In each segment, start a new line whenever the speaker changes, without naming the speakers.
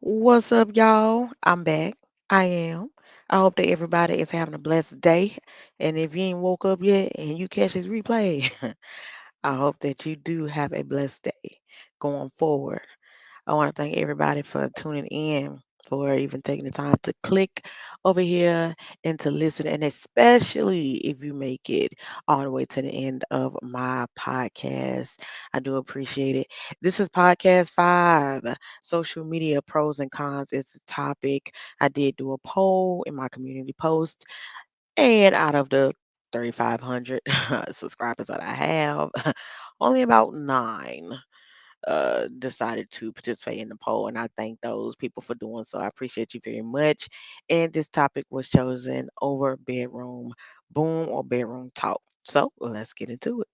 What's up, y'all? I'm back. I am. I hope that everybody is having a blessed day. And if you ain't woke up yet and you catch this replay, I hope that you do have a blessed day going forward. I want to thank everybody for tuning in, for even taking the time to click over here and to listen, and especially if you make it all the way to the end of my podcast. I do appreciate it. This is podcast 5, social media pros and cons is the topic. I did do a poll in my community post, and out of the 3,500 subscribers that I have, only about 9 decided to participate in the poll, and I thank those people for doing so. I appreciate you very much. And this topic was chosen over bedroom boom or bedroom talk. So let's get into it.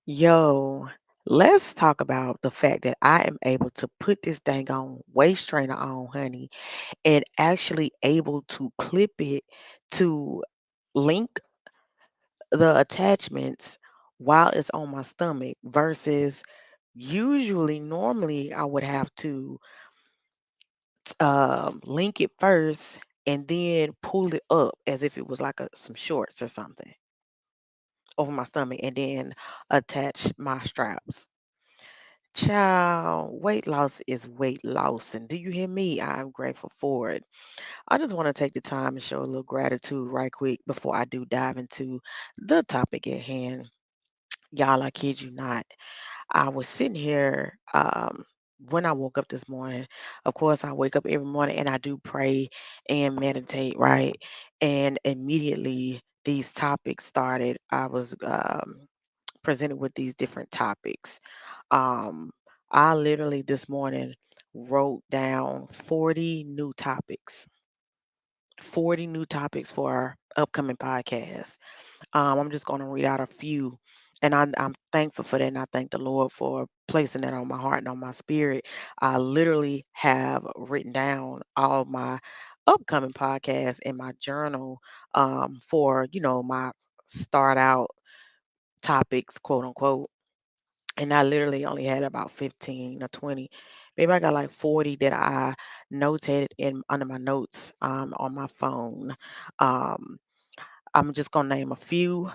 Yo, let's talk about the fact that I am able to put this dang on waist trainer on, honey, and actually able to clip it to link the attachments while it's on my stomach versus usually normally I would have to link it first and then pull it up as if it was like some shorts or something over my stomach and then attach my straps. Child, weight loss is weight loss. And do you hear me? I'm grateful for it. I just want to take the time and show a little gratitude right quick before I do dive into the topic at hand. Y'all, I kid you not. I was sitting here when I woke up this morning. Of course, I wake up every morning and I do pray and meditate, right? And immediately these topics started. I was presented with these different topics. Um, I literally this morning wrote down 40 new topics, 40 new topics for our upcoming podcast. I'm just going to read out a few. And I'm thankful for that. And I thank the Lord for placing that on my heart and on my spirit. I literally have written down all my upcoming podcasts in my journal for, my start out topics, quote unquote. And I literally only had about 15 or 20. Maybe I got like 40 that I notated in under my notes on my phone. Um, I'm just going to name a few.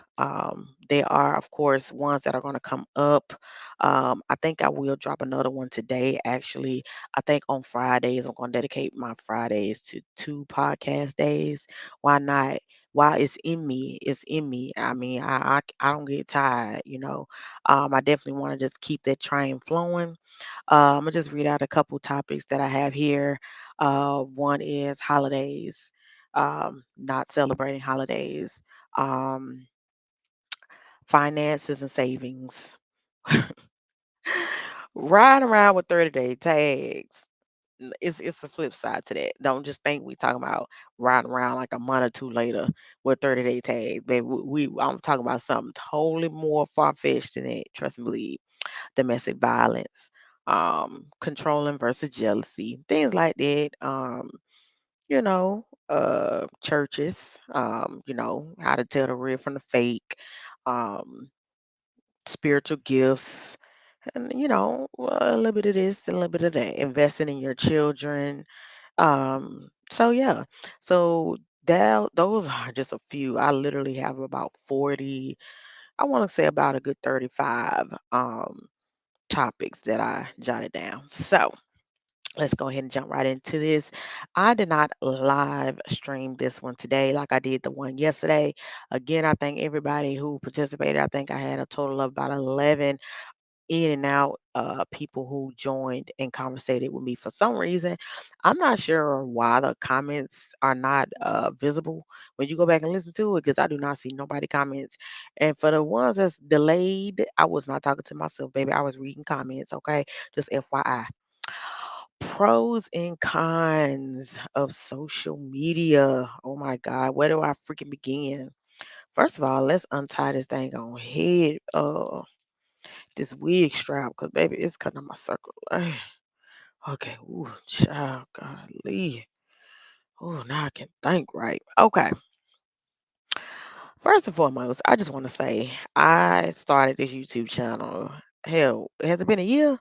There are, of course, ones that are going to come up. I think I will drop another one today. Actually, I think on Fridays, I'm going to dedicate my Fridays to 2 podcast days. Why not? While it's in me, it's in me. I mean, I don't get tired, you know. I definitely want to just keep that train flowing. I'm going to just read out a couple topics that I have here. One is holidays, not celebrating holidays, um, finances and savings, riding around with 30-day tags. It's a flip side to that. Don't just think we talking about riding around like a month or two later with 30-day tags. Baby, I'm talking about something totally more far fetched than that. Trust and believe. Domestic violence, controlling versus jealousy, things like that. Churches, how to tell the real from the fake, um, spiritual gifts, and a little bit of this and a little bit of that. Investing in your children. So yeah, so that those are just a few. I literally have about 40. I want to say about a good 35 topics that I jotted down. So let's go ahead and jump right into this. I did not live stream this one today like I did the one yesterday. Again, I thank everybody who participated. I think I had a total of about 11 in and out people who joined and conversated with me. For some reason, I'm not sure why the comments are not visible when you go back and listen to it, because I do not see nobody comments. And for the ones that's delayed, I was not talking to myself, baby. I was reading comments. Okay, just FYI. Pros and cons of social media. Oh my God, where do I freaking begin? First of all, let's untie this thing on head. This wig strap, cause baby, it's cutting on my circle. Okay, ooh, child, golly. Oh, now I can think right. Okay. First and foremost, I just want to say I started this YouTube channel. Hell, has it been a year?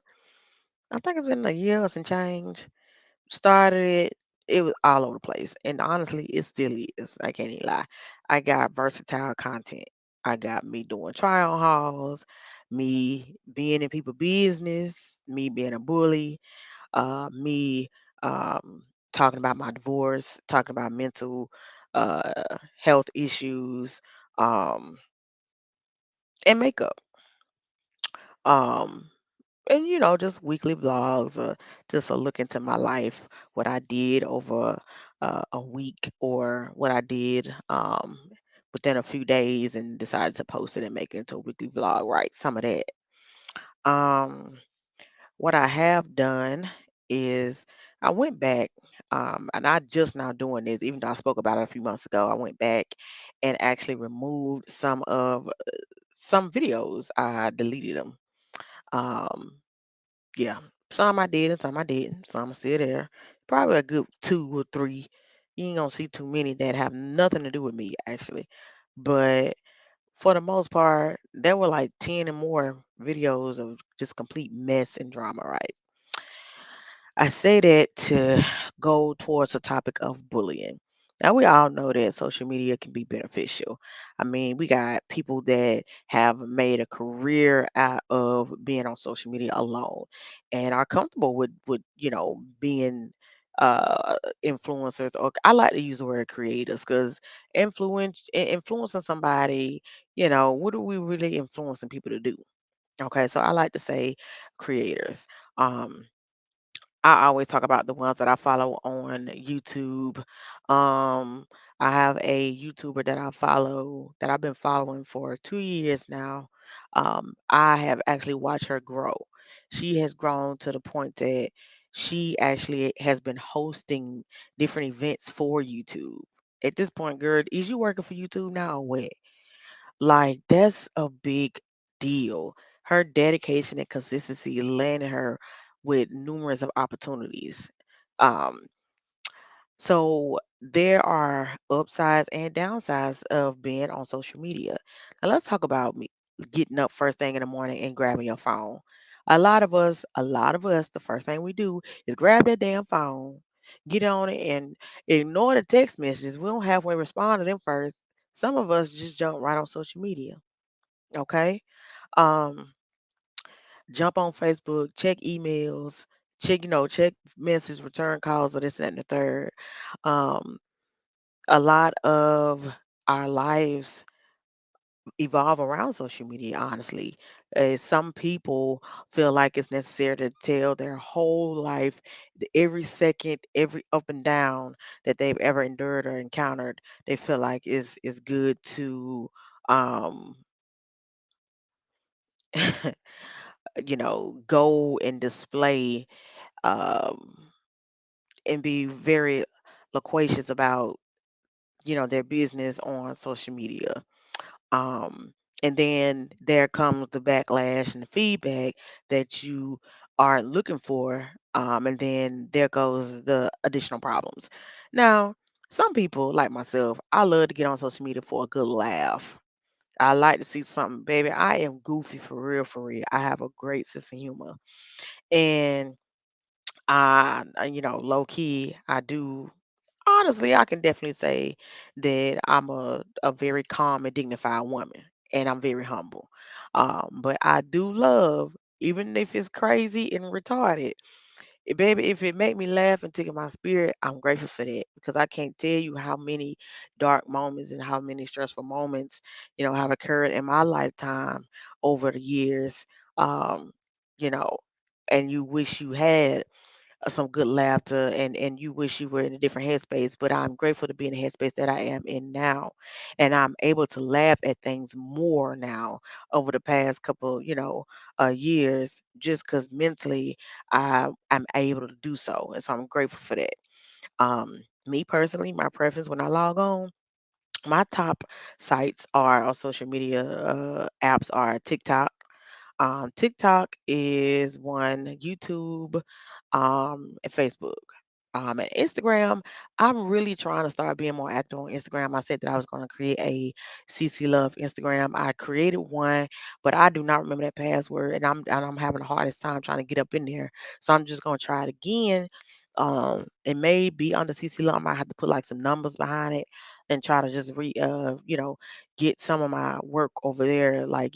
I think it's been a year or some change. Started it, it was all over the place. And honestly, it still is. I can't even lie. I got versatile content. I got me doing trial hauls, me being in people business, me being a bully, me talking about my divorce, talking about mental health issues, um, and makeup. Um, and just weekly vlogs, just a look into my life, what I did over a week, or what I did within a few days, and decided to post it and make it into a weekly vlog. Right, some of that. Um, what I have done is I went back, and I just now doing this, even though I spoke about it a few months ago. I went back and actually removed some videos. I deleted them. Um, yeah, some I did and some I didn't. Some are still there. Probably a good two or three. You ain't gonna see too many that have nothing to do with me, actually. But for the most part, there were like 10 and more videos of just complete mess and drama, right? I say that to go towards the topic of bullying. Now, we all know that social media can be beneficial. I mean, we got people that have made a career out of being on social media alone, and are comfortable with being influencers, or I like to use the word creators, because influencing somebody, what are we really influencing people to do? Okay, so I like to say creators. Um, I always talk about the ones that I follow on YouTube. Um, I have a YouTuber that I follow, that I've been following for 2 years now. I have actually watched her grow. She has grown to the point that she actually has been hosting different events for YouTube. At this point, girl, is you working for YouTube now or what? Like, that's a big deal. Her dedication and consistency landed her with numerous of opportunities. Um, so there are upsides and downsides of being on social media. Now let's talk about me getting up first thing in the morning and grabbing your phone. A lot of us, the first thing we do is grab that damn phone, get on it, and ignore the text messages. We don't halfway respond to them first. Some of us just jump right on social media. Okay. Um, jump on Facebook, check emails, check message return calls, or this, that, and the third. Um, a lot of our lives evolve around social media, honestly. Some people feel like it's necessary to tell their whole life, every second, every up and down that they've ever endured or encountered. They feel like is good to um go and display, um, and be very loquacious about, their business on social media. Um, and then there comes the backlash and the feedback that you aren't looking for. And then there goes the additional problems. Now, some people like myself, I love to get on social media for a good laugh. I like to see something, baby. I am goofy for real, for real. I have a great sense of humor. And low key, I do. Honestly, I can definitely say that I'm a very calm and dignified woman, and I'm very humble. But I do love, even if it's crazy and retarded, baby, if it make me laugh and tickle my spirit, I'm grateful for that, because I can't tell you how many dark moments and how many stressful moments, have occurred in my lifetime over the years. Um, you know, and you wish you had some good laughter, and you wish you were in a different headspace, but I'm grateful to be in the headspace that I am in now, and I'm able to laugh at things more now over the past couple, years, just because mentally I'm able to do so, and so I'm grateful for that. Me personally, my preference when I log on, my top sites are, or social media apps, are TikTok. TikTok is one, YouTube, and Facebook. And Instagram, I'm really trying to start being more active on Instagram. I said that I was going to create a CC Love Instagram. I created one, but I do not remember that password, and I'm having the hardest time trying to get up in there. So I'm just going to try it again. It may be under CC Love. I might have to put like some numbers behind it and try to just get some of my work over there, like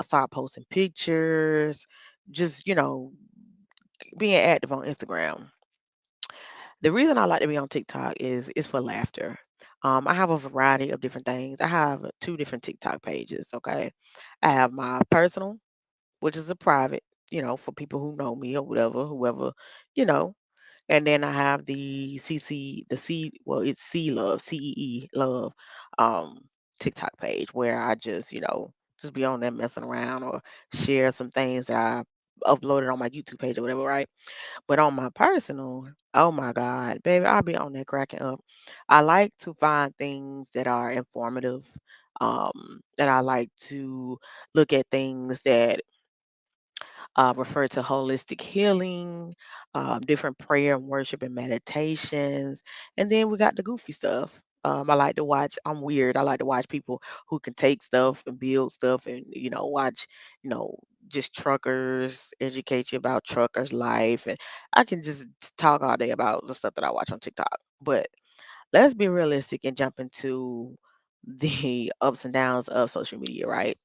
start posting pictures, just being active on Instagram. The reason I like to be on TikTok is for laughter. I have a variety of different things. I have two different TikTok pages. Okay, I have my personal, which is a private, for people who know me or whatever, whoever, you know. And then I have the CC, the C, well, it's C Love, CEE Love, um, TikTok page where I just be on there messing around or share some things that I uploaded on my YouTube page or whatever, right? But on my personal, oh my God, baby, I'll be on there cracking up. I like to find things that are informative. And I like to look at things that refer to holistic healing, different prayer and worship and meditations. And then we got the goofy stuff. I like to watch, I'm weird. I like to watch people who can take stuff and build stuff and, watch, you know, just truckers, educate you about truckers' life. And I can just talk all day about the stuff that I watch on TikTok. But let's be realistic and jump into the ups and downs of social media, right?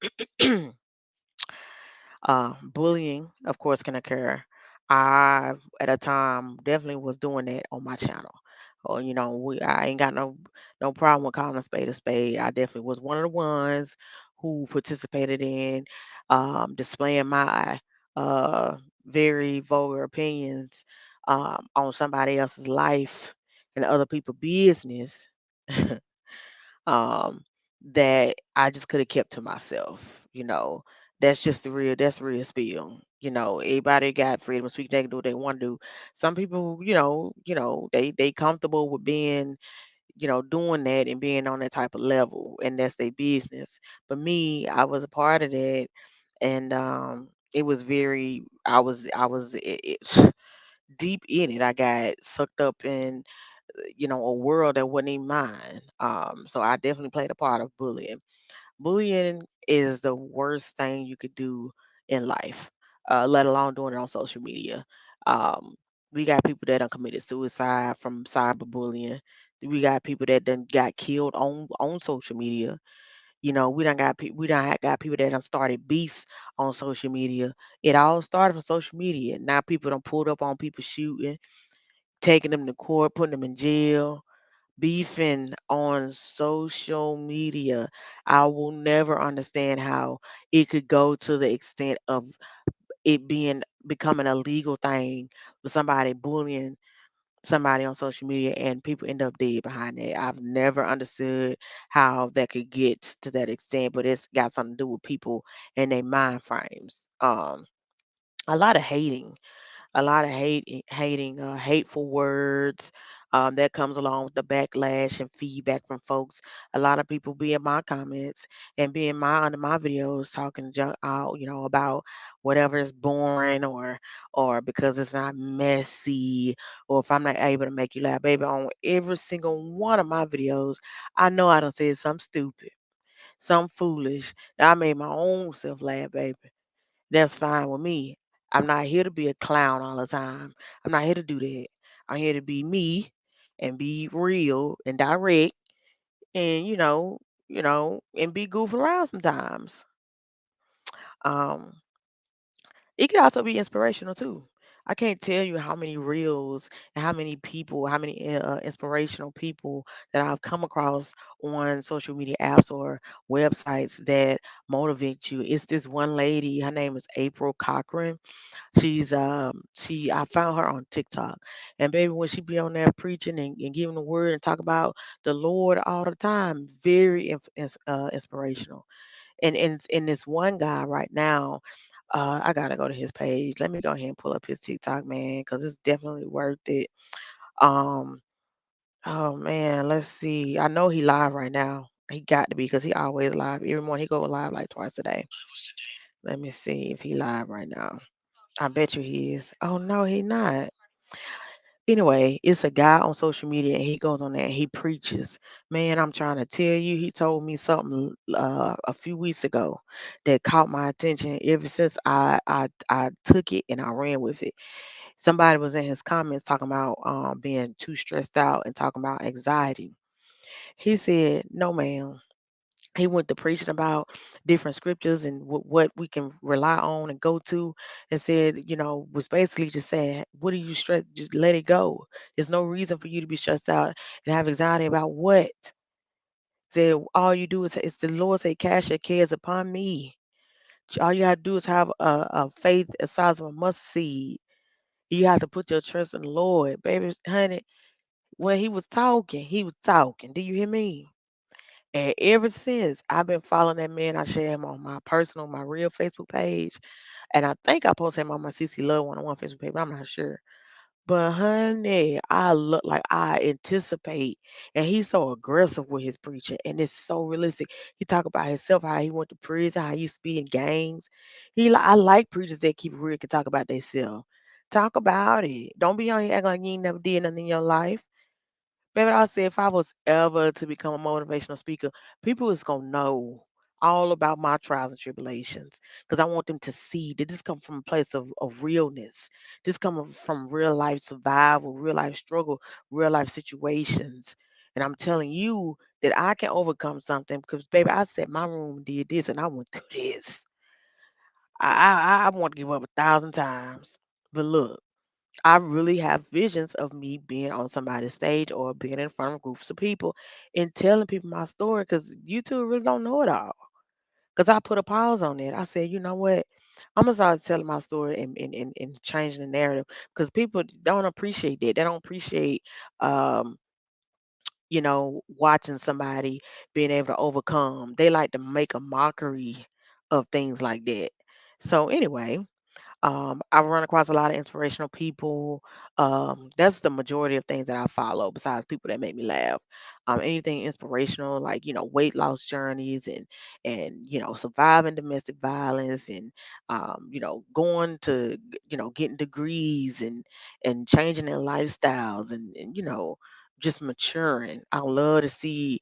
Bullying, of course, can occur. I, at a time, definitely was doing that on my channel. Or, I ain't got no problem with calling a spade a spade. I definitely was one of the ones who participated in displaying my very vulgar opinions on somebody else's life and other people's business. um, that I just could have kept to myself. That's real spill. Everybody got freedom of speech. They can do what they want to do. Some people, they comfortable with being, doing that and being on that type of level, and that's their business. But me, I was a part of that, and it was very. I was deep in it. I got sucked up in a world that wasn't even mine. So I definitely played a part of bullying. Bullying is the worst thing you could do in life, let alone doing it on social media. Um, we got people that done committed suicide from cyberbullying. We got people that done got killed on social media. We done got people that done started beefs on social media. It all started from social media. Now people done pulled up on people shooting, taking them to court, putting them in jail, beefing on social media. I will never understand how it could go to the extent of it becoming a legal thing with somebody bullying somebody on social media and people end up dead behind it. I've never understood how that could get to that extent, but it's got something to do with people and their mind frames. A lot of hating, hating, hateful words that comes along with the backlash and feedback from folks. A lot of people be in my comments and be in my under my videos talking junk out, about whatever is boring or because it's not messy or if I'm not able to make you laugh, baby. On every single one of my videos, I know I don't say something stupid, something foolish. That I made my own self laugh, baby. That's fine with me. I'm not here to be a clown all the time. I'm not here to do that. I'm here to be me and be real and direct and and be goofing around sometimes. Um it could also be inspirational too. I can't tell you how many reels and how many people, how many inspirational people that I've come across on social media apps or websites that motivate you. It's this one lady, her name is April Cochran. She I found her on TikTok. And baby, when she be on there preaching and giving the word and talk about the Lord all the time, very inspirational. And in this one guy right now, I gotta go to his page. Let me go ahead and pull up his TikTok, man, because it's definitely worth it. Um, oh man, let's see. I know he live right now. He got to be because he always live. Every morning he go live like twice a day. Let me see if he live right now. I bet you he is. Oh no, he not. Anyway, it's a guy on social media and he goes on there and he preaches. Man, I'm trying to tell you, he told me something a few weeks ago that caught my attention. Ever since I took it and I ran with it. Somebody was in his comments talking about being too stressed out and talking about anxiety. He said, "No, ma'am." He went to preaching about different scriptures and what we can rely on and go to, and said, was basically just saying, what are you stressed? Just let it go. There's no reason for you to be stressed out and have anxiety about what. Said all you do is, it's the Lord say, cast your cares upon me. All you have to do is have a faith the size of a mustard seed. You have to put your trust in the Lord, baby, honey. When he was talking, he was talking. Do you hear me? And ever since I've been following that man, I share him on my personal, my real Facebook page. And I think I posted him on my CC Love 101 Facebook page, but I'm not sure. But honey, I look like I anticipate. And he's so aggressive with his preaching. And it's so realistic. He talk about himself, how he went to prison, how he used to be in gangs. I like preachers that keep it real, can talk about themselves. Talk about it. Don't be on here acting like you ain't never did nothing in your life. Baby, I say if I was ever to become a motivational speaker, people is gonna know all about my trials and tribulations because I want them to see that this come from a place of realness. This coming from real life survival, real life struggle, real life situations. And I'm telling you that I can overcome something because, baby, I sat my room and did this and I went through this. I want to give up 1,000 times. But look, I really have visions of me being on somebody's stage or being in front of groups of people and telling people my story because you two really don't know it all. Because I put a pause on it. I said, you know what? I'm gonna start telling my story and changing the narrative because people don't appreciate that. They don't appreciate, um, watching somebody being able to overcome. They like to make a mockery of things like that. So anyway, I've run across a lot of inspirational people. That's the majority of things that I follow, besides people that make me laugh. Anything inspirational, like weight loss journeys and surviving domestic violence and going to getting degrees and changing their lifestyles and just maturing. I love to see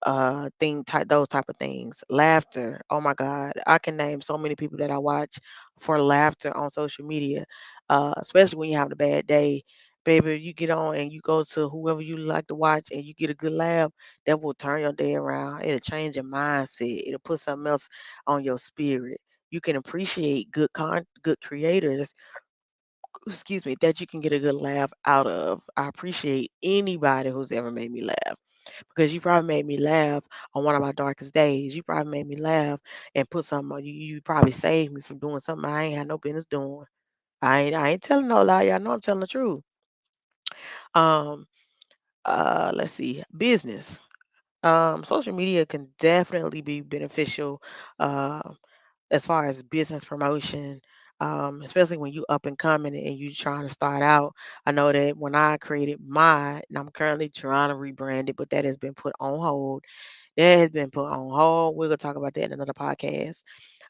those type of things. Laughter. Oh my God. I can name so many people that I watch for laughter on social media. Especially when you're having a bad day. Baby, you get on and you go to whoever you like to watch and you get a good laugh, that will turn your day around. It'll change your mindset. It'll put something else on your spirit. You can appreciate good creators, excuse me, that you can get a good laugh out of. I appreciate anybody who's ever made me laugh because you probably made me laugh on one of my darkest days. You probably made me laugh and put something on you. You probably saved me from doing something I ain't had no business doing. I ain't telling no lie. Y'all know I'm telling the truth. Um, let's see, business. Social media can definitely be beneficial. As far as business promotion, especially when you up and coming and you trying to start out. I know that when I created mine, and I'm currently trying to rebrand it, but that has been put on hold. That has been put on hold. We're gonna talk about that in another podcast.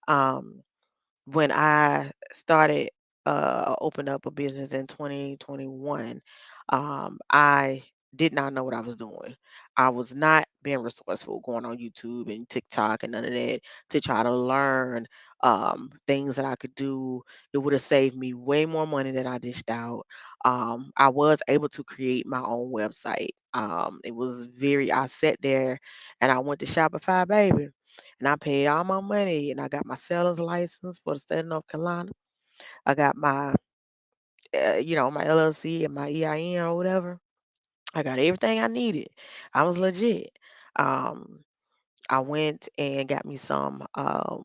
Um, when I started opened up a business in 2021, I did not know what I was doing. I was not being resourceful going on YouTube and TikTok and none of that to try to learn things that I could do. It would have saved me way more money than I dished out. I was able to create my own website. It was I sat there and I went to Shopify, baby, and I paid all my money and I got my seller's license for the state of North Carolina. I got my LLC and my EIN or whatever. I got everything I needed. I was legit. Um, I went and got me some. I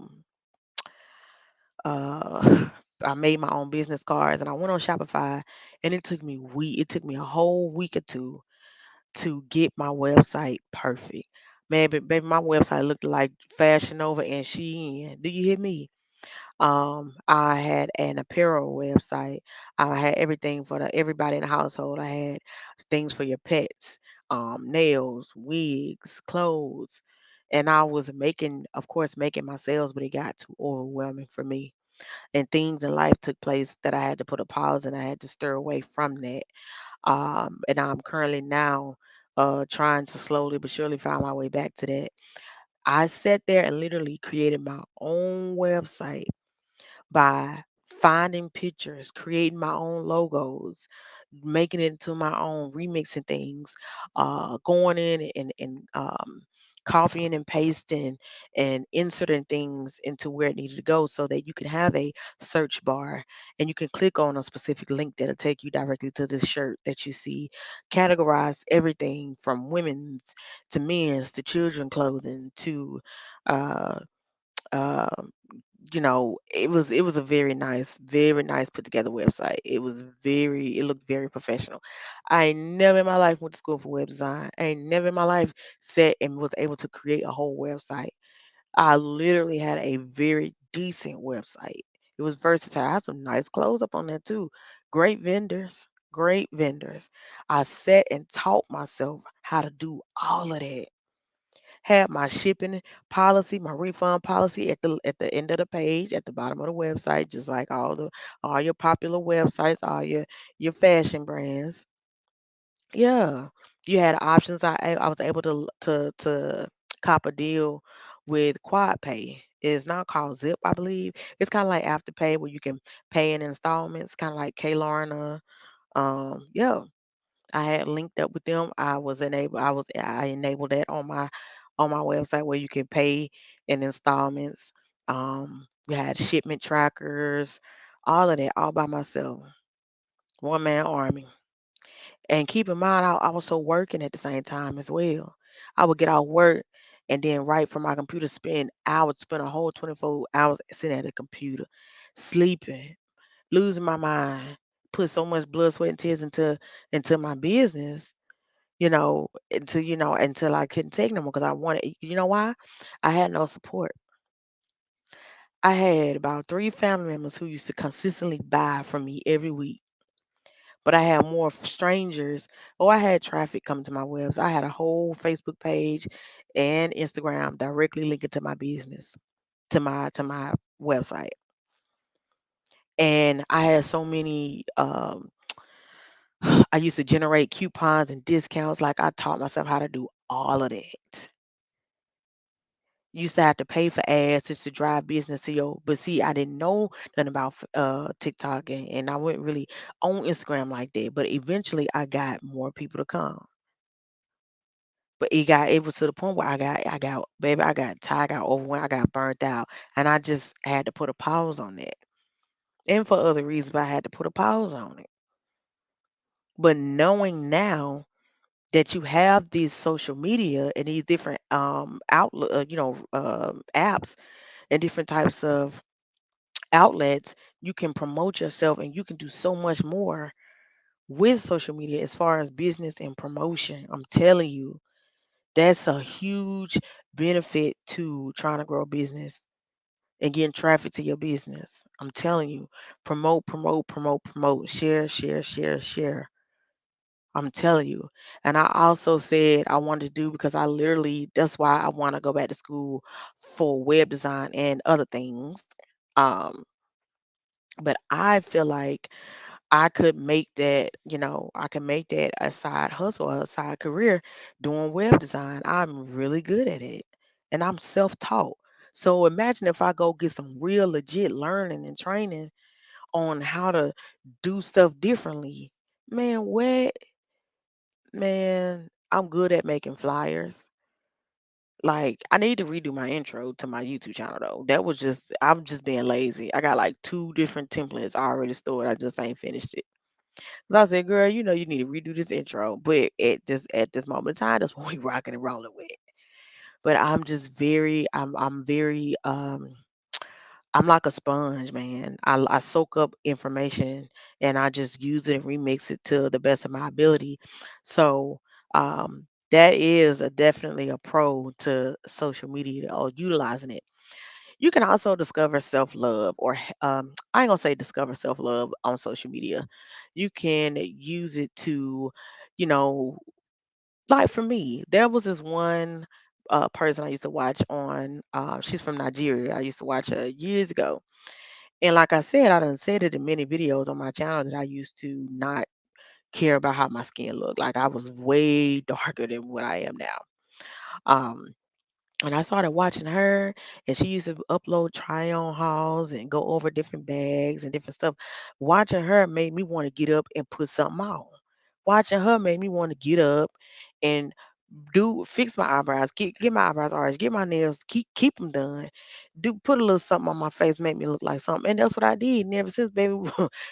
made my own business cards and I went on Shopify, and it took me a whole week or two to get my website perfect. Man, but baby, my website looked like Fashion Nova and Shein. Do you hear me? I had an apparel website. I had everything for everybody in the household. I had things for your pets, nails, wigs, clothes. And I was making, of course, making my sales, but it got too overwhelming for me. And things in life took place that I had to put a pause and I had to stir away from that. And I'm currently now trying to slowly but surely find my way back to that. I sat there and literally created my own website by finding pictures, creating my own logos, making it into my own, remixing things, going in and copying and pasting and inserting things into where it needed to go so that you can have a search bar and you can click on a specific link that'll take you directly to this shirt that you see. Categorize everything from women's to men's to children clothing to uh, uh, it was a very nice put together website. It looked very professional. I ain't never in my life went to school for web design. I ain't never in my life sat and was able to create a whole website. I literally had a very decent website. It was versatile. I had some nice clothes up on there too. Great vendors. Great vendors. I sat and taught myself how to do all of that. Had my shipping policy, my refund policy at the end of the page, at the bottom of the website, just like all your popular websites, all your fashion brands. Yeah, you had options. I was able to cop a deal with Quad Pay. It's not called Zip, I believe. It's kind of like Afterpay where you can pay in installments, kind of like Klarna. Yeah, I had linked up with them. I enabled that on my website where you can pay in installments. We had shipment trackers, all of that, all by myself. One man army. And keep in mind, I also working at the same time as well. I would get out work and then right from my computer I would spend a whole 24 hours sitting at a computer, sleeping, losing my mind, put so much blood, sweat, and tears into my business, until I couldn't take no more because I wanted, why? I had no support. I had about three family members who used to consistently buy from me every week, but I had more strangers. Oh, I had traffic coming to my webs. I had a whole Facebook page and Instagram directly linked to my business, to my website, and I had so many. I used to generate coupons and discounts. Like I taught myself how to do all of that. Used to have to pay for ads just to drive business to your, but see, I didn't know nothing about TikTok, and I wasn't really on Instagram like that. But eventually I got more people to come. But it was to the point where I got tired, I got overwhelmed, I got burnt out. And I just had to put a pause on that. And for other reasons, but I had to put a pause on it. But knowing now that you have these social media and these different outlet apps and different types of outlets, you can promote yourself and you can do so much more with social media as far as business and promotion. I'm telling you, that's a huge benefit to trying to grow a business and getting traffic to your business. I'm telling you, promote, promote, promote, promote, share, share, share, share. I'm telling you. And I also said I wanted to do because that's why I want to go back to school for web design and other things. Um, but I feel like I can make that a side hustle, a side career doing web design. I'm really good at it and I'm self taught. So imagine if I go get some real legit learning and training on how to do stuff differently. Man, what? Man, I'm good at making flyers. Like, I need to redo my intro to my YouTube channel though. I'm just being lazy. I got like two different templates already stored. I just ain't finished it. 'Cause I said, girl, you need to redo this intro. But at this moment in time, that's what we rocking and rolling with. But I'm like a sponge, man. I soak up information and I just use it and remix it to the best of my ability. So that is definitely a pro to social media or utilizing it. You can also discover self love, or I ain't gonna say discover self love on social media. You can use it to, you know, like for me, there was this one person I used to watch on. She's from Nigeria. I used to watch her years ago, and like I said, I done said it in many videos on my channel that I used to not care about how my skin looked. Like I was way darker than what I am now. Um, and I started watching her, and she used to upload try on hauls and go over different bags and different stuff. Watching her made me want to get up and put something on. Watching her made me want to get up and do fix my eyebrows, get my eyebrows arched, get my nails, keep them done, do put a little something on my face, make me look like something, and that's what I did. And ever since, baby,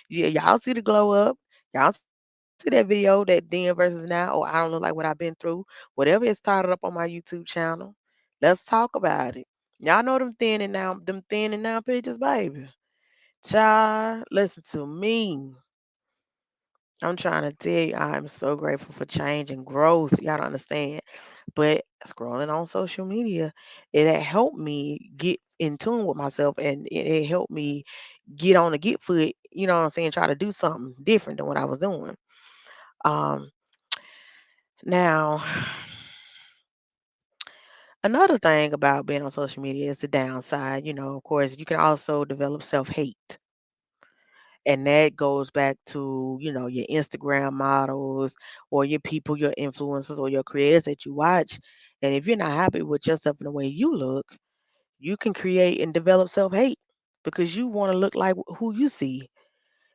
yeah, y'all see the glow up, y'all see that video, that then versus now, or I don't look like what I've been through, whatever is started up on my YouTube channel. Let's talk about it. Y'all know them thin and now pictures, baby. Child, listen to me. I'm trying to tell you, I'm so grateful for change and growth. Y'all don't understand. But scrolling on social media, it had helped me get in tune with myself, and it helped me get on the get foot, you know what I'm saying, try to do something different than what I was doing. Um Now another thing about being on social media is the downside. Of course, you can also develop self-hate. And that goes back to, your Instagram models or your people, your influencers or your creators that you watch. And if you're not happy with yourself and the way you look, you can create and develop self-hate because you want to look like who you see.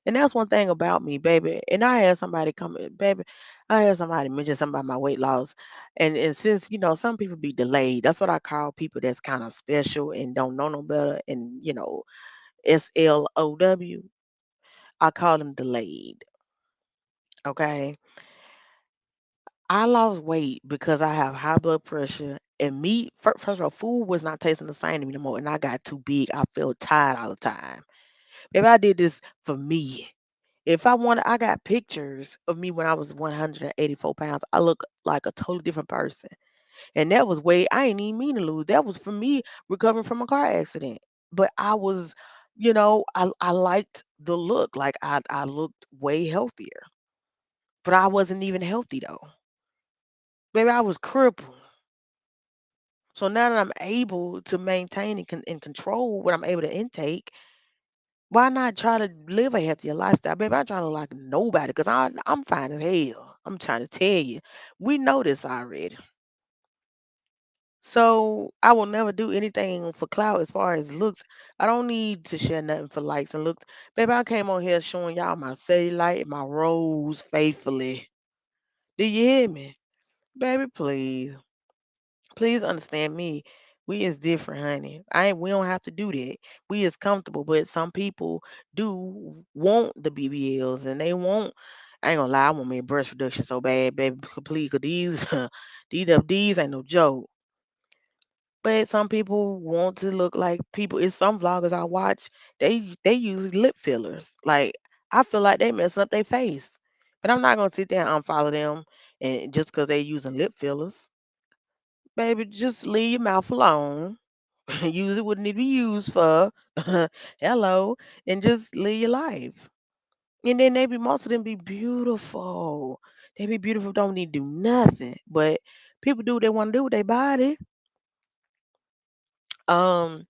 And that's one thing about me, baby. And I had somebody come in, baby. I had somebody mention something about my weight loss. And since, some people be delayed, that's what I call people that's kind of special and don't know no better. And, SLOW. I call them delayed. Okay. I lost weight because I have high blood pressure and meat. First of all, food was not tasting the same to me no more. And I got too big. I felt tired all the time. If I did this for me, if I wanted, I got pictures of me when I was 184 pounds. I look like a totally different person. And that was weight I ain't even mean to lose. That was for me recovering from a car accident. But I was, I liked the look. Like I looked way healthier. But I wasn't even healthy though. Baby, I was crippled. So now that I'm able to maintain and control what I'm able to intake, why not try to live a healthier lifestyle? Baby, I'm trying to look like nobody because I'm fine as hell. I'm trying to tell you. We know this already. So I will never do anything for clout as far as looks. I don't need to share nothing for likes and looks. Baby, I came on here showing y'all my cellulite and my rose faithfully. Do you hear me? Baby, please. Please understand me. We is different, honey. We don't have to do that. We is comfortable, but some people do want the BBLs and they want I ain't gonna lie, I want me a breast reduction so bad, baby. Please, cause these these ain't no joke. But some people want to look like people. It's some vloggers I watch, they use lip fillers. Like I feel like they messing up their face. But I'm not gonna sit there and unfollow them and just because they using lip fillers. Baby, just leave your mouth alone. Use it what it need to be used for. Hello. And just live your life. And then they be most of them be beautiful. They be beautiful, don't need to do nothing. But people do what they want to do with their body. Um,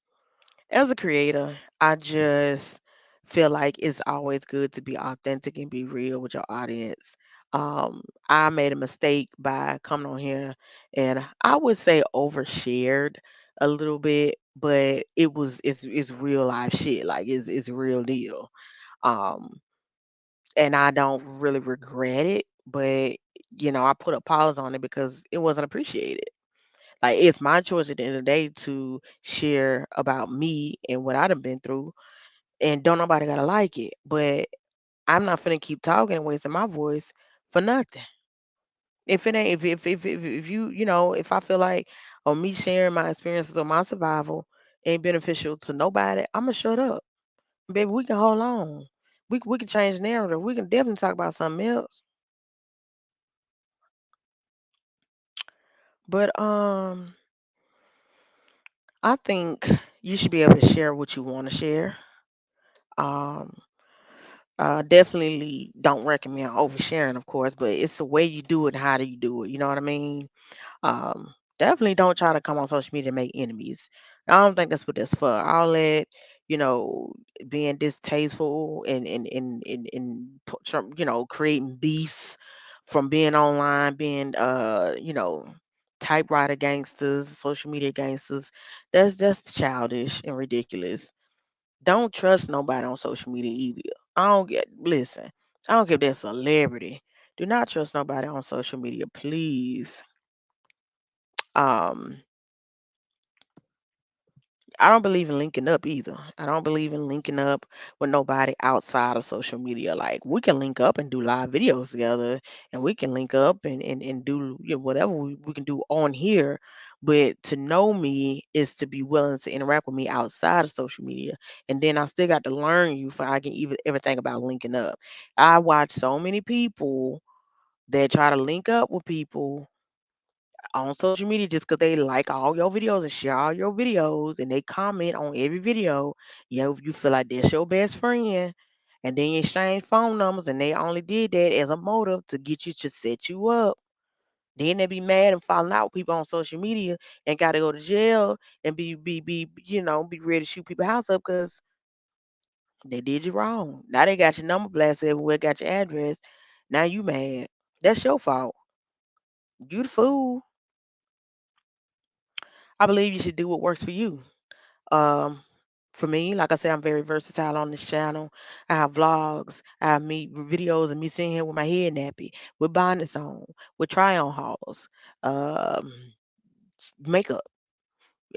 as a creator, I just feel like it's always good to be authentic and be real with your audience. I made a mistake by coming on here and I would say overshared a little bit, but it's real life shit. Like it's real deal. Um, and I don't really regret it, but I put a pause on it because it wasn't appreciated. Like it's my choice at the end of the day to share about me and what I done been through, and don't nobody gotta like it. But I'm not finna keep talking and wasting my voice for nothing. If it ain't, if you, if I feel like or me sharing my experiences or my survival ain't beneficial to nobody, I'ma shut up. Baby, we can hold on. We can change the narrative. We can definitely talk about something else. But I think you should be able to share what you want to share. Um, definitely don't recommend oversharing, of course, but it's the way you do it, how do you do it? You know what I mean? Definitely don't try to come on social media and make enemies. I don't think that's what that's for. All that, you know, being distasteful and creating beefs from being online, being typewriter gangsters, social media gangsters. That's childish and ridiculous. Don't trust nobody on social media either. I don't get listen. I don't care if they're a celebrity. Do not trust nobody on social media, please. Um, I don't believe in linking up either. I don't believe in linking up with nobody outside of social media. Like we can link up and do live videos together, and we can link up and do whatever we can do on here. But to know me is to be willing to interact with me outside of social media. And then I still got to learn you for I can even ever think about linking up. I watch so many people that try to link up with people on social media just because they like all your videos and share all your videos and they comment on every video. You feel like that's your best friend. And then you exchange phone numbers and they only did that as a motive to get you to set you up. Then they be mad and falling out with people on social media and gotta go to jail and be ready to shoot people's house up because they did you wrong. Now they got your number blasted everywhere, got your address. Now you mad. That's your fault. You the fool. I believe you should do what works for you. Um, for me, like I said, I'm very versatile on this channel. I have vlogs, I have me videos of me sitting here with my head nappy, with bonnets on, with try on hauls, um, makeup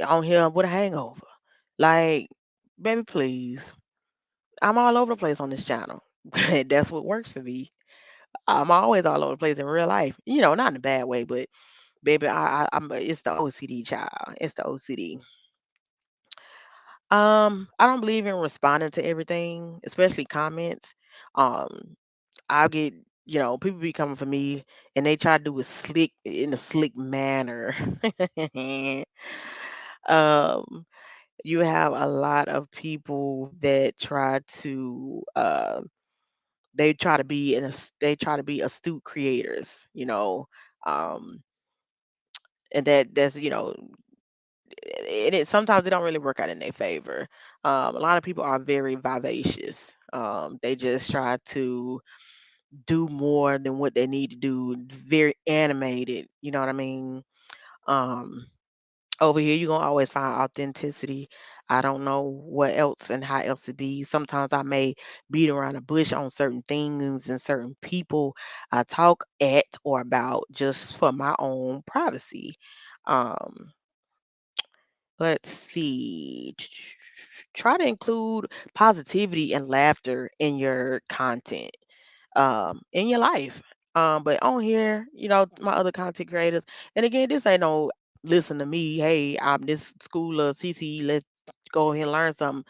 on here with a hangover. Like, baby, please. I'm all over the place on this channel. That's what works for me. I'm always all over the place in real life. Not in a bad way, but baby, I'm it's the OCD child. It's the OCD. I don't believe in responding to everything, especially comments. Um, I'll get, people be coming for me and they try to do it slick in a slick manner. um, you have a lot of people that try to they try to be astute creators. Um, and that's and it sometimes it don't really work out in their favor. A lot of people are very vivacious. They just try to do more than what they need to do. Very animated. You know what I mean? Um, Over here, you're gonna always find authenticity. I don't know what else and how else to be. Sometimes I may beat around the bush on certain things and certain people I talk at or about just for my own privacy. Um, Let's see. Try to include positivity and laughter in your content, in your life. But on here, my other content creators, and again, this ain't no listen to me. Hey, I'm this school of CC. Let's go ahead and learn something,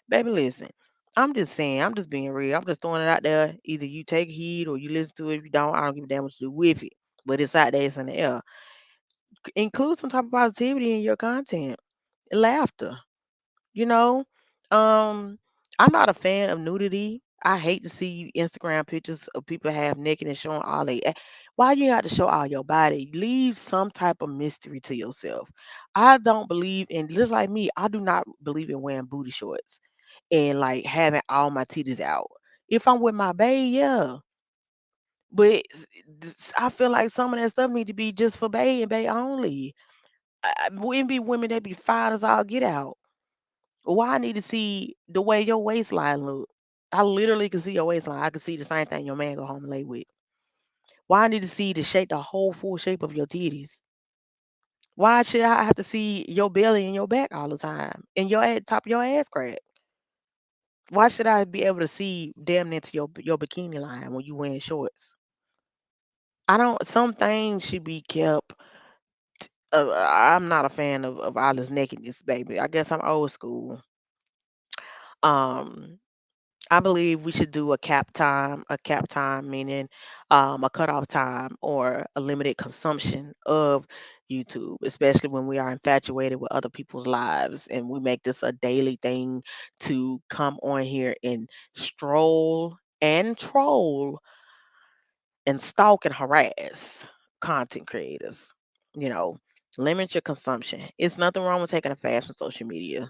baby. Listen, I'm just saying. I'm just being real. I'm just throwing it out there. Either you take heed or you listen to it. If you don't, I don't give a damn what you do with it. But it's out there. It's in the air. Include some type of positivity in your content. Laughter. You know, um, I'm not a fan of nudity. I hate to see Instagram pictures of people half naked and showing all they. Why you got to show all your body? Leave some type of mystery to yourself. I don't believe in just like me. I do not believe in wearing booty shorts and like having all my titties out. If I'm with my bae, yeah. But I feel like some of that stuff need to be just for bae and bae only. Wouldn't be women that be fine as all get out. Why I need to see the way your waistline look? I literally can see your waistline. I can see the same thing your man go home and lay with. Why I need to see the whole full shape of your titties? Why should I have to see your belly and your back all the time and your top of your ass crack? Why should I be able to see damn near to your bikini line when you wearing shorts? I don't. Some things should be kept. I'm not a fan of all this nakedness, baby. I guess I'm old school. Um, I believe we should do a cap time meaning a cutoff time or a limited consumption of YouTube, especially when we are infatuated with other people's lives and we make this a daily thing to come on here and stroll and troll and stalk and harass content creators. You know, limit your consumption. It's nothing wrong with taking a fast from social media.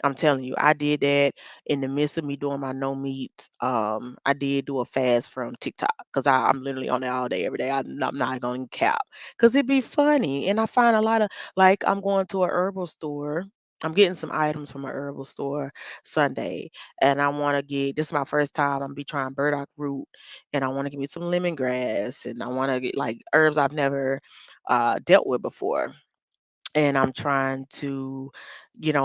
I'm telling you, I did that in the midst of me doing my no meat. I did do a fast from TikTok because I'm literally on there all day, every day. I'm not going to cap because it'd be funny. And I find a lot of, like, I'm going to a herbal store. I'm getting some items from a herbal store Sunday, and I want to get. This is my first time. I'm gonna be trying burdock root, and I want to get me some lemongrass, and I want to get like herbs I've never dealt with before, and I'm trying to,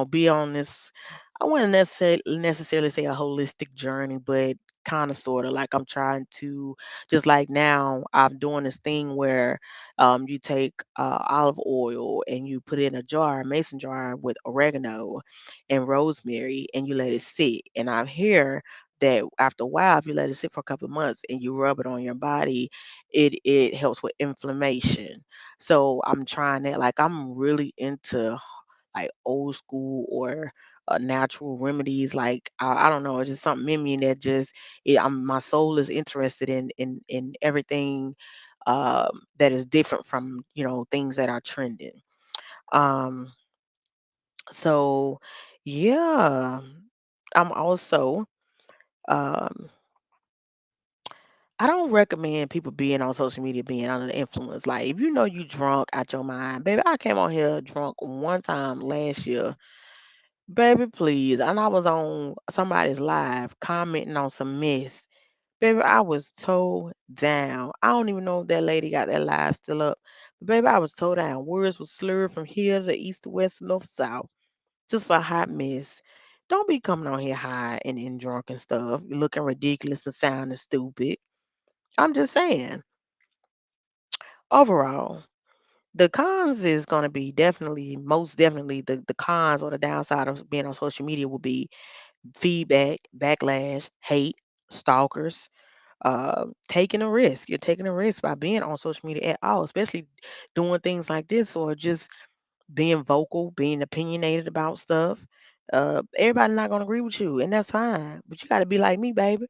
be on this. I wouldn't necessarily say a holistic journey, but kind of sort of like I'm trying to, just like now I'm doing this thing where you take olive oil and you put it in a jar, a mason jar with oregano and rosemary, and you let it sit. And I hear that after a while, if you let it sit for a couple of months and you rub it on your body, it helps with inflammation. So I'm trying that. Like I'm really into like old school or natural remedies. Like I don't know, it's just something in me that just my soul is interested in everything that is different from things that are trending. Um, so yeah, I'm also um I don't recommend people being on social media being under the influence. Like, if you know you drunk out your mind, baby, I came on here drunk one time last year. Baby, please. And I was on somebody's live commenting on some mess. Baby, I was toe down. I don't even know if that lady got that live still up. But baby, I was toe down. Words were slurred from here to east to west to north to south. Just a hot mess. Don't be coming on here high and drunk and stuff, looking ridiculous and sounding stupid. I'm just saying. Overall, the cons is going to be definitely, most definitely, the cons or the downside of being on social media will be feedback, backlash, hate, stalkers, taking a risk. You're taking a risk by being on social media at all, especially doing things like this or just being vocal, being opinionated about stuff. Everybody not going to agree with you, and that's fine. But you got to be like me, baby.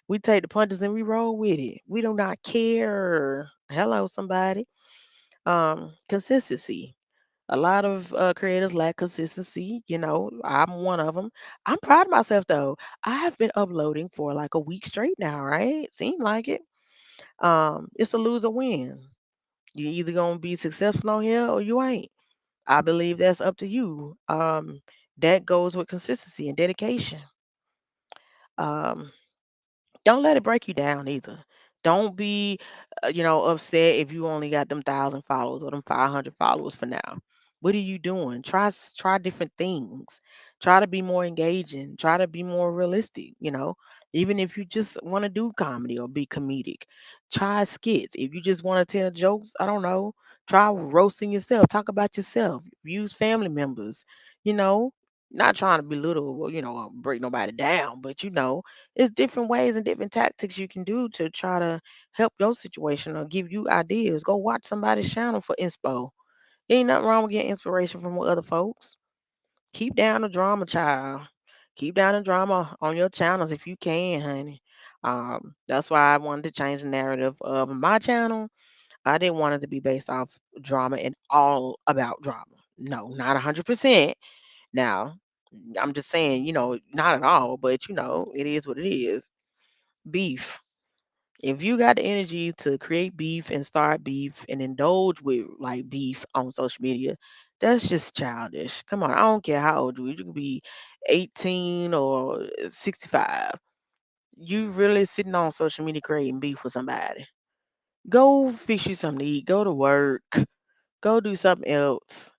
We take the punches and we roll with it. We do not care. Hello, somebody. Consistency. A lot of creators lack consistency. I'm one of them. I'm proud of myself though. I have been uploading for like a week straight now, right? Seem like it. It's a lose or win. You either gonna be successful on here or you ain't. I believe that's up to you. That goes with consistency and dedication. Um, Don't let it break you down either. Don't be, upset if you only got them 1,000 followers or them 500 followers for now. What are you doing? Try different things. Try to be more engaging. Try to be more realistic. Even if you just want to do comedy or be comedic, try skits. If you just want to tell jokes, I don't know. Try roasting yourself. Talk about yourself. Use family members. You know, not trying to belittle, or break nobody down, but it's different ways and different tactics you can do to try to help your situation or give you ideas. Go watch somebody's channel for inspo. Ain't nothing wrong with getting inspiration from other folks. Keep down the drama, child. Keep down the drama on your channels if you can, honey. That's why I wanted to change the narrative of my channel. I didn't want it to be based off drama and all about drama. No, not 100%. Now, I'm just saying, not at all, but it is what it is. Beef. If you got the energy to create beef and start beef and indulge with like beef on social media, that's just childish. Come on, I don't care how old you are. You can be 18 or 65. You really sitting on social media creating beef with somebody. Go fix you something to eat. Go to work. Go do something else.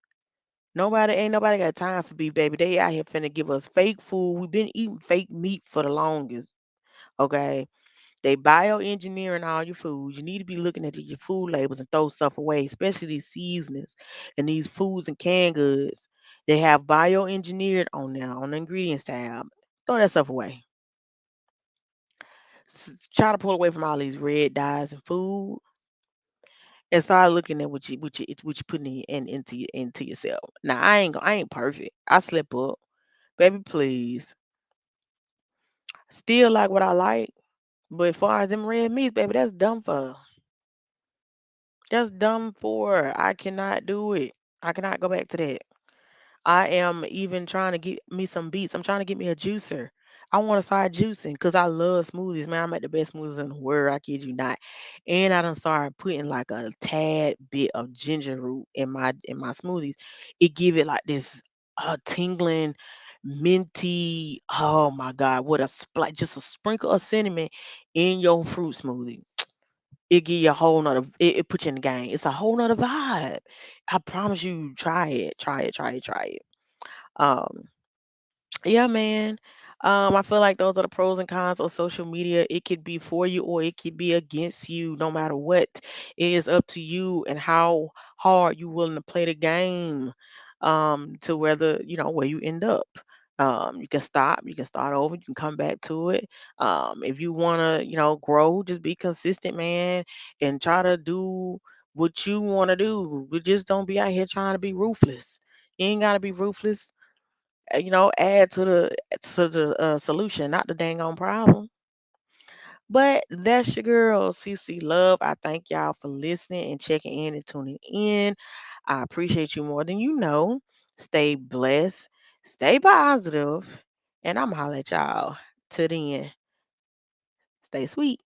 Ain't nobody got time for beef, baby. They out here finna give us fake food. We've been eating fake meat for the longest. Okay. They bioengineering all your food. You need to be looking at your food labels and throw stuff away, especially these seasonings and these foods and canned goods. They have bioengineered on there on the ingredients tab. Throw that stuff away. Try to pull away from all these red dyes in food and start looking at what you putting into yourself. Now I ain't perfect. I slip up, baby. Please, still like what I like, but as far as them red meats, baby, that's dumb for. That's dumb for. I cannot do it. I cannot go back to that. I am even trying to get me some beets. I'm trying to get me a juicer. I want to start juicing because I love smoothies, man. I make the best smoothies in the world. I kid you not. And I done started putting like a tad bit of ginger root in my smoothies. It give it like this tingling, minty. Oh my God, what a just a sprinkle of cinnamon in your fruit smoothie. It give you a whole nother. It put you in the game. It's a whole nother vibe. I promise you, try it, try it, try it, try it. Um, yeah, man. I feel like those are the pros and cons of social media. It could be for you or it could be against you, no matter what. It is up to you and how hard you willing to play the game, to whether, where you end up. You can stop, you can start over, you can come back to it. If you wanna, grow, just be consistent, man, and try to do what you want to do. But just don't be out here trying to be ruthless. You ain't gotta be ruthless. Add to the solution, not the dang on problem. But that's your girl, CC Love. I thank y'all for listening and checking in and tuning in. I appreciate you more than you know. Stay blessed, stay positive, and I'm holla at y'all. Till then, stay sweet.